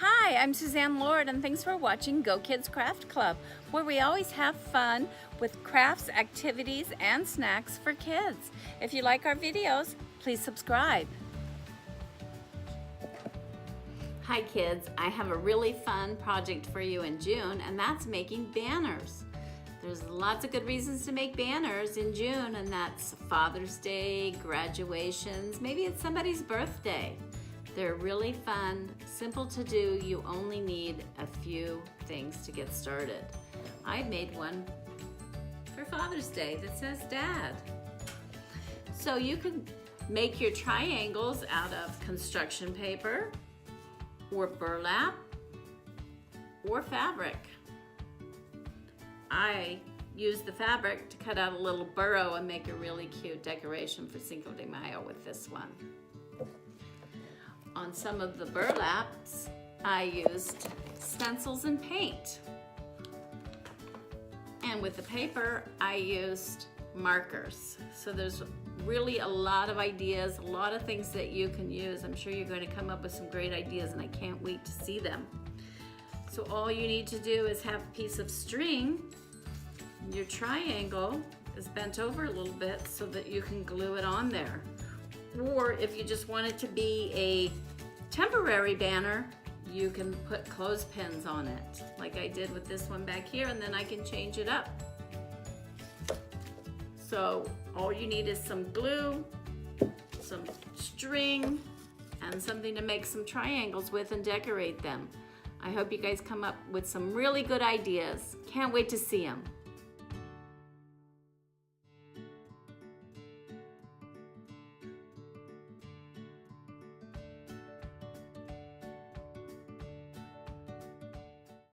Hi, I'm Suzanne Lord, and thanks for watching Go Kids Craft Club, where we always have fun with crafts, activities, and snacks for kids. If you like our videos, please subscribe. Hi kids, I have a really fun project for you in June, and that's making banners. There's lots of good reasons to make banners in June, and that's Father's Day, graduations, maybe it's somebody's birthday. They're really fun, simple to do. You only need a few things to get started. I made one for Father's Day that says Dad. So you can make your triangles out of construction paper or burlap or fabric. I used the fabric to cut out a little burrow and make a really cute decoration for Cinco de Mayo with this one. On some of the burlaps, I used stencils and paint. And with the paper, I used markers. So there's really a lot of ideas, a lot of things that you can use. I'm sure you're going to come up with some great ideas, and I can't wait to see them. So all you need to do is have a piece of string. Your triangle is bent over a little bit so that you can glue it on there. Or if you just want it to be a temporary banner, you can put clothespins on it, like I did with this one back here, and then I can change it up. So all you need is some glue, some string, and something to make some triangles with and decorate them. I hope you guys come up with some really good ideas. Can't wait to see them.